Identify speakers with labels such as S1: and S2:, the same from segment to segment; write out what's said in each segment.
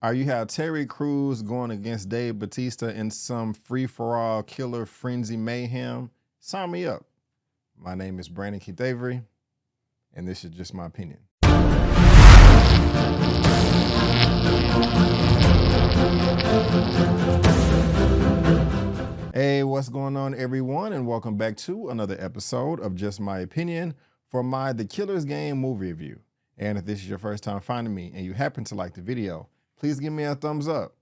S1: You have Terry Crews going against Dave Batista in some free-for-all killer frenzy mayhem? Sign me up. My name is Brandon Keith Avery, and this is just my opinion. Hey, what's going on, everyone, and welcome back to another episode of Just My Opinion for my The Killer's Game movie review. And if this is your first time finding me and you happen to like the video, please give me a thumbs up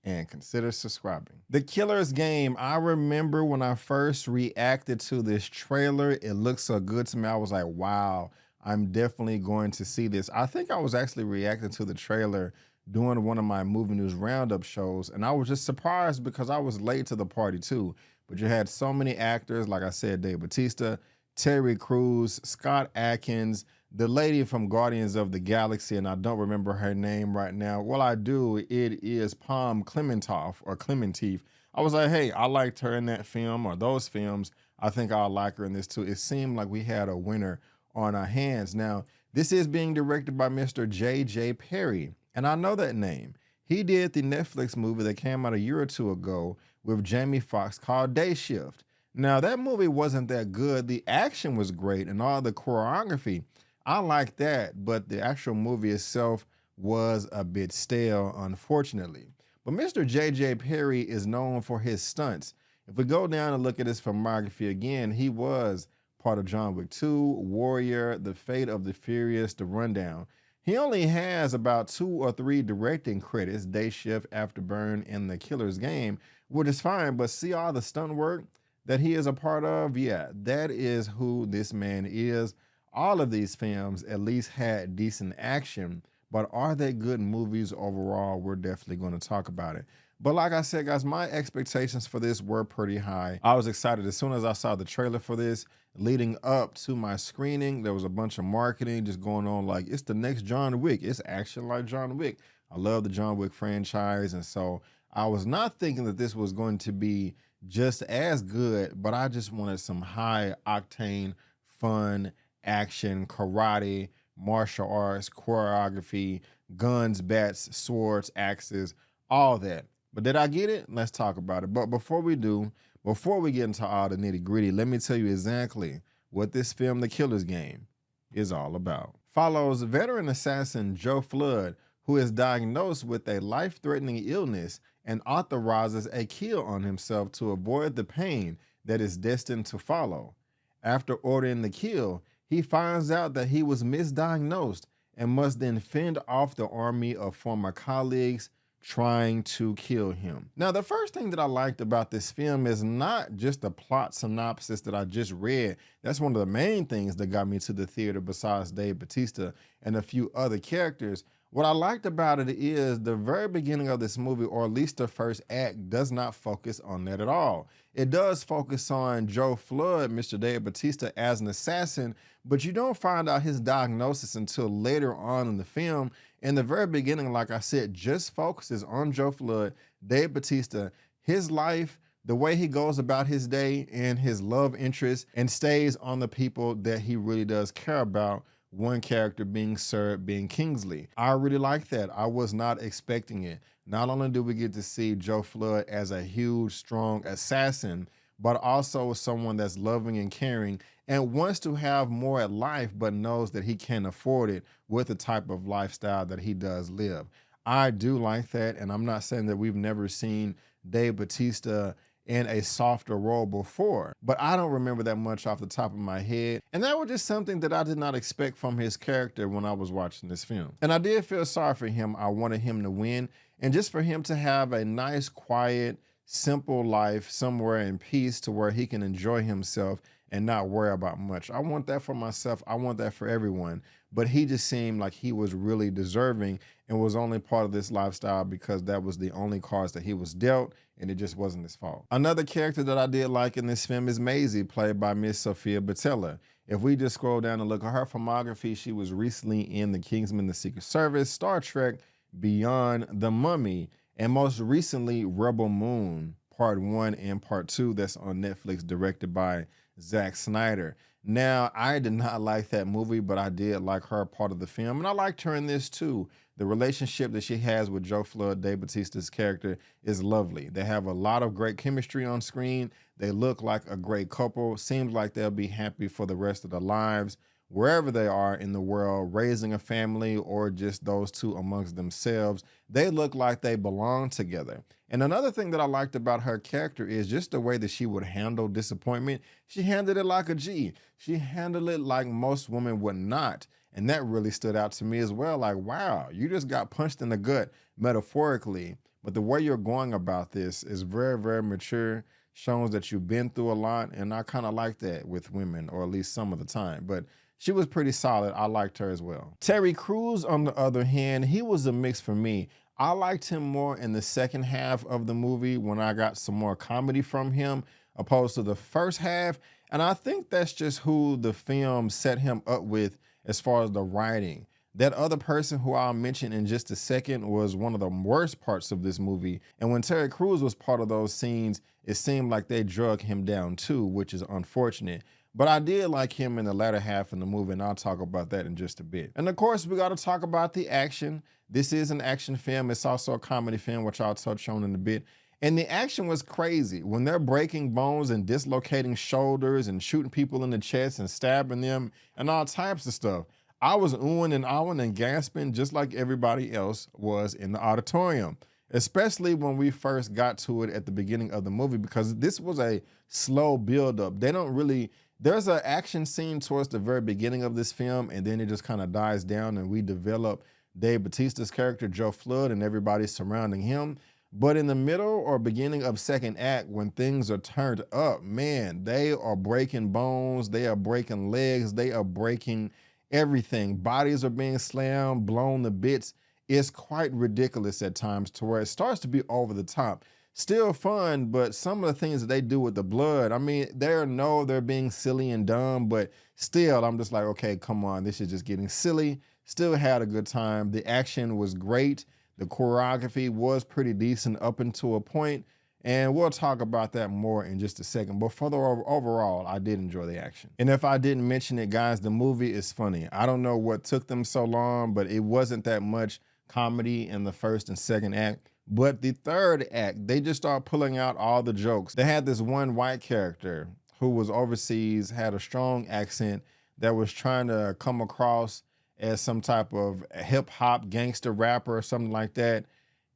S1: and consider subscribing. The Killer's Game, I remember when I first reacted to this trailer, it looked so good to me. I was like, wow, I'm definitely going to see this. I think I was actually reacting to the trailer doing one of my movie news roundup shows, and I was just surprised because I was late to the party too. But you had so many actors, like I said, Dave Batista, Terry Crews, Scott Adkins, the lady from Guardians of the Galaxy, and I don't remember her name right now. Well, I do. It is Palm Clementoff or Clementif. I was like, hey, I liked her in that film or those films. I think I'll like her in this too. It seemed like we had a winner on our hands. Now, this is being directed by Mr. J.J. Perry, and I know that name. He did the Netflix movie that came out a year or two ago with Jamie Foxx called Day Shift. Now, that movie wasn't that good. The action was great and all the choreography, I like that, but the actual movie itself was a bit stale, unfortunately. But Mr. J.J. Perry is known for his stunts. If we go down and look at his filmography again, he was part of John Wick 2, Warrior, The Fate of the Furious, The Rundown. He only has about 2 or 3 directing credits, Day Shift, Afterburn, and The Killer's Game, which is fine, but see all the stunt work that he is a part of? Yeah, that is who this man is. All of these films at least had decent action, but are they good movies overall? We're definitely going to talk about it. But like I said, guys, my expectations for this were pretty high. I was excited as soon as I saw the trailer for this. Leading up to my screening, there was a bunch of marketing just going on like, it's the next John Wick. It's action like John Wick. I love the John Wick franchise, and so I was not thinking that this was going to be just as good, but I just wanted some high-octane, fun action, karate, martial arts, choreography, guns, bats, swords, axes, all that. But did I get it? Let's talk about it. But before we do, before we get into all the nitty gritty, let me tell you exactly what this film, The Killer's Game, is all about. Follows veteran assassin Joe Flood, who is diagnosed with a life-threatening illness and authorizes a kill on himself to avoid the pain that is destined to follow. After ordering the kill, he finds out that he was misdiagnosed and must then fend off the army of former colleagues trying to kill him. Now, the first thing that I liked about this film is not just the plot synopsis that I just read. That's one of the main things that got me to the theater besides Dave Batista and a few other characters. What I liked about it is the very beginning of this movie, or at least the first act, does not focus on that at all. It does focus on Joe Flood, Mr. Dave Batista, as an assassin, but you don't find out his diagnosis until later on in the film. In the very beginning, like I said, just focuses on Joe Flood, Dave Batista, his life, the way he goes about his day, and his love interest, and stays on the people that he really does care about. One character being Sir, being Kingsley. I really like that. I was not expecting it. Not only do we get to see Joe Flood as a huge, strong assassin, but also someone that's loving and caring and wants to have more at life, but knows that he can't afford it with the type of lifestyle that he does live. I do like that, and I'm not saying that we've never seen Dave Batista in a softer role before, but I don't remember that much off the top of my head. And that was just something that I did not expect from his character when I was watching this film. And I did feel sorry for him. I wanted him to win, and just for him to have a nice, quiet, simple life somewhere in peace to where he can enjoy himself and not worry about much. I want that for myself. I want that for everyone. But he just seemed like he was really deserving and was only part of this lifestyle because that was the only cards that he was dealt, and it just wasn't his fault. Another character that I did like in this film is Maisie, played by Miss Sophia Boutella. If we just scroll down and look at her filmography, she was recently in The Kingsman, The Secret Service, Star Trek, Beyond, The Mummy, and most recently Rebel Moon, Part 1 and Part 2, that's on Netflix, directed by Zack Snyder. Now, I did not like that movie, but I did like her part of the film, and I liked her in this too. The relationship that she has with Joe Flood, Dave Bautista's character, is lovely. They have a lot of great chemistry on screen. They look like a great couple. Seems like they'll be happy for the rest of their lives, wherever they are in the world, raising a family or just those two amongst themselves. They look like they belong together. And another thing that I liked about her character is just the way that she would handle disappointment. She handled it like a G. She handled it like most women would not. And that really stood out to me as well. Like, wow, you just got punched in the gut metaphorically. But the way you're going about this is very, very mature, shows that you've been through a lot. And I kind of like that with women, or at least some of the time. But she was pretty solid. I liked her as well. Terry Crews, on the other hand, he was a mix for me. I liked him more in the second half of the movie when I got some more comedy from him opposed to the first half. And I think that's just who the film set him up with as far as the writing. That other person who I'll mention in just a second was one of the worst parts of this movie. And when Terry Crews was part of those scenes, it seemed like they drug him down too, which is unfortunate. But I did like him in the latter half of the movie, and I'll talk about that in just a bit. And of course, we got to talk about the action. This is an action film. It's also a comedy film, which I'll touch on in a bit. And the action was crazy. When they're breaking bones and dislocating shoulders and shooting people in the chest and stabbing them and all types of stuff, I was oohing and ahhing and gasping just like everybody else was in the auditorium, especially when we first got to it at the beginning of the movie, because this was a slow buildup. They don't really, there's an action scene towards the very beginning of this film, and then it just kind of dies down and we develop Dave Bautista's character, Joe Flood, and everybody surrounding him. But in the middle or beginning of second act, when things are turned up, man, they are breaking bones, they are breaking legs, they are breaking everything. Bodies are being slammed, blown to bits. It's quite ridiculous at times to where it starts to be over the top. Still fun, but some of the things that they do with the blood, I mean, they're being silly and dumb, but still, I'm just like, okay, come on, this is just getting silly. Still had a good time. The action was great. The choreography was pretty decent up until a point, and we'll talk about that more in just a second. But for the overall, I did enjoy the action. And if I didn't mention it, guys, the movie is funny. I don't know what took them so long, but it wasn't that much comedy in the first and second act. But the third act, they just start pulling out all the jokes. They had this one white character who was overseas, had a strong accent that was trying to come across as some type of hip hop gangster rapper or something like that.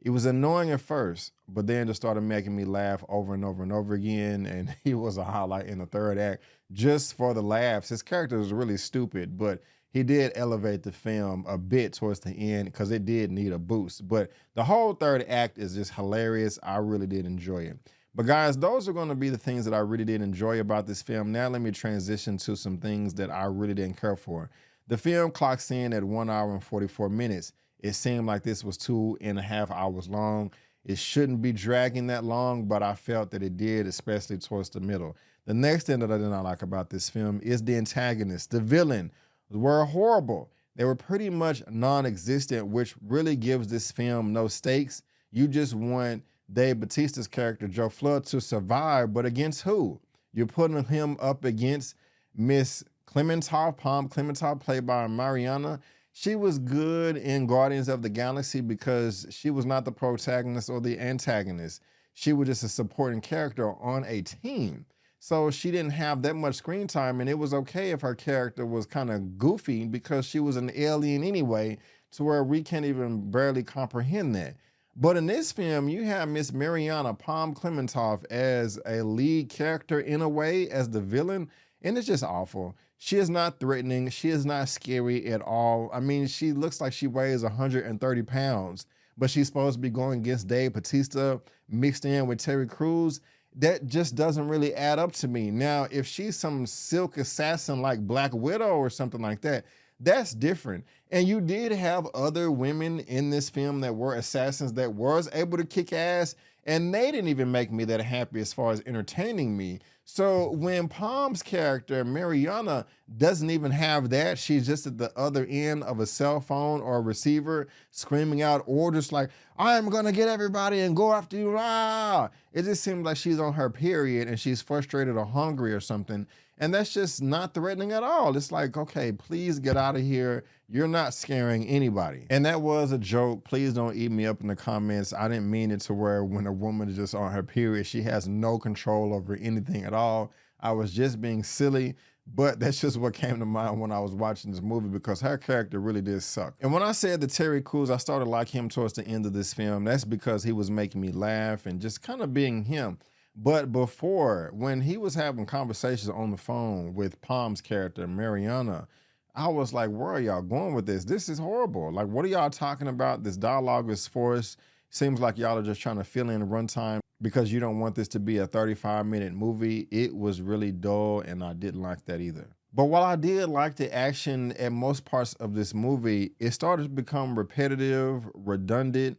S1: It was annoying at first, but then just started making me laugh over and over and over again. And he was a highlight in the third act just for the laughs. His character was really stupid, but he did elevate the film a bit towards the end because it did need a boost. But the whole third act is just hilarious. I really did enjoy it. But guys, those are going to be the things that I really did enjoy about this film. Now let me transition to some things that I really didn't care for. The film clocks in at 1 hour and 44 minutes. It seemed like this was 2.5 hours long. It shouldn't be dragging that long, but I felt that it did, especially towards the middle. The next thing that I did not like about this film is the antagonist. The villain were horrible. They were pretty much non-existent, which really gives this film no stakes. You just want Dave Bautista's character, Joe Flood, to survive, but against who? You're putting him up against Miss Clementov, Palm Clementov, played by Mariana. She was good in Guardians of the Galaxy because she was not the protagonist or the antagonist. She was just a supporting character on a team. So she didn't have that much screen time, and it was okay if her character was kind of goofy because she was an alien anyway, to where we can't even barely comprehend that. But in this film, you have Miss Mariana Palm Clementov as a lead character in a way, as the villain, and it's just awful. She is not threatening. She is not scary at all. I mean, she looks like she weighs 130 pounds, but she's supposed to be going against Dave Bautista mixed in with Terry Crews. That just doesn't really add up to me. Now, if she's some silk assassin like Black Widow or something like that, that's different. And you did have other women in this film that were assassins that was able to kick ass, and they didn't even make me that happy as far as entertaining me. So when Palm's character, Mariana, doesn't even have that, she's just at the other end of a cell phone or a receiver screaming out orders like, I am gonna get everybody and go after you. Ah. It just seems like she's on her period and she's frustrated or hungry or something. And that's just not threatening at all. It's like, okay, please get out of here. You're not scaring anybody. And that was a joke. Please don't eat me up in the comments. I didn't mean it to where when a woman is just on her period, she has no control over anything at all. I was just being silly. But that's just what came to mind when I was watching this movie because her character really did suck. And when I said that Terry Crews, I started like him towards the end of this film, that's because he was making me laugh and just kind of being him. But before, when he was having conversations on the phone with Palm's character, Mariana, I was like, where are y'all going with this? This is horrible. Like, what are y'all talking about? This dialogue is forced. Seems like y'all are just trying to fill in runtime because you don't want this to be a 35-minute movie. It was really dull, and I didn't like that either. But while I did like the action at most parts of this movie, it started to become repetitive, redundant,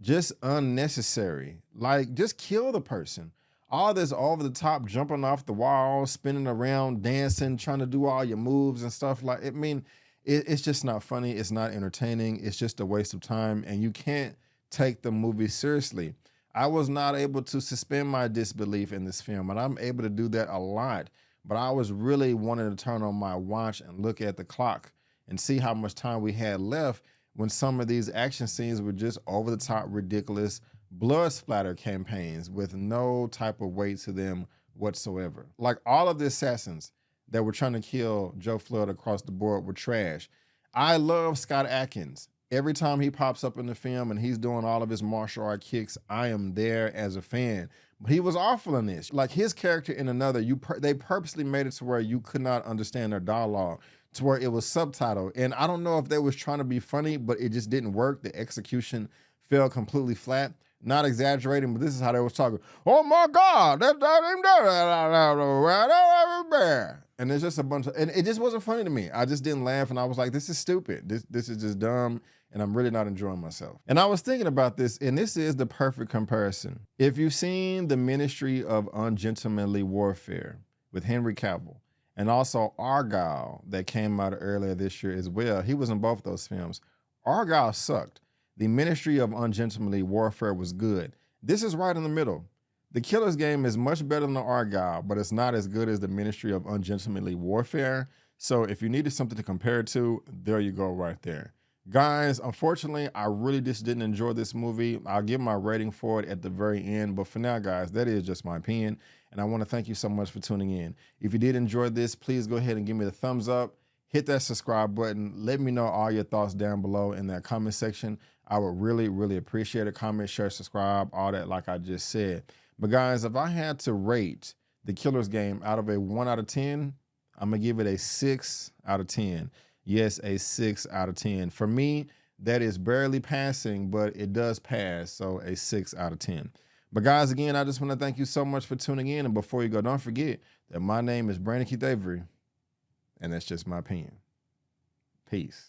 S1: just unnecessary. Like, just kill the person. All this over-the-top jumping off the wall, spinning around, dancing, trying to do all your moves and stuff like, I mean, it's just not funny. It's not entertaining. It's just a waste of time, and you can't take the movie seriously. I was not able to suspend my disbelief in this film, and I'm able to do that a lot, but I was really wanting to turn on my watch and look at the clock and see how much time we had left when some of these action scenes were just over-the-top, ridiculous, blood splatter campaigns with no type of weight to them whatsoever. Like, all of the assassins that were trying to kill Joe Flood across the board were trash. I love Scott Adkins. Every time he pops up in the film and he's doing all of his martial art kicks, I am there as a fan. But he was awful in this. Like, his character in Another, they purposely made it to where you could not understand their dialogue, to where it was subtitled. And I don't know if they was trying to be funny, but it just didn't work. The execution fell completely flat. Not exaggerating, but this is how they was talking. Oh my God, and there's just a bunch of, and it just wasn't funny to me. I just didn't laugh, and I was like, this is stupid. This is just dumb, and I'm really not enjoying myself. And I was thinking about this, and this is the perfect comparison. If you've seen The Ministry of Ungentlemanly Warfare with Henry Cavill, and also Argyle that came out earlier this year as well, he was in both those films. Argyle sucked. The Ministry of Ungentlemanly Warfare was good. This is right in the middle. The Killer's Game is much better than the Argyle, but it's not as good as the Ministry of Ungentlemanly Warfare. So if you needed something to compare it to, there you go right there. Guys, unfortunately, I really just didn't enjoy this movie. I'll give my rating for it at the very end. But for now, guys, that is just my opinion. And I want to thank you so much for tuning in. If you did enjoy this, please go ahead and give me the thumbs up. Hit that subscribe button. Let me know all your thoughts down below in that comment section. I would really, really appreciate it. Comment, share, subscribe, all that like I just said. But guys, if I had to rate The Killer's Game out of a 1 out of 10, I'm going to give it a 6 out of 10. Yes, a 6 out of 10. For me, that is barely passing, but it does pass, so a 6 out of 10. But guys, again, I just want to thank you so much for tuning in. And before you go, don't forget that my name is Brandon Keith Avery, and that's just my opinion. Peace.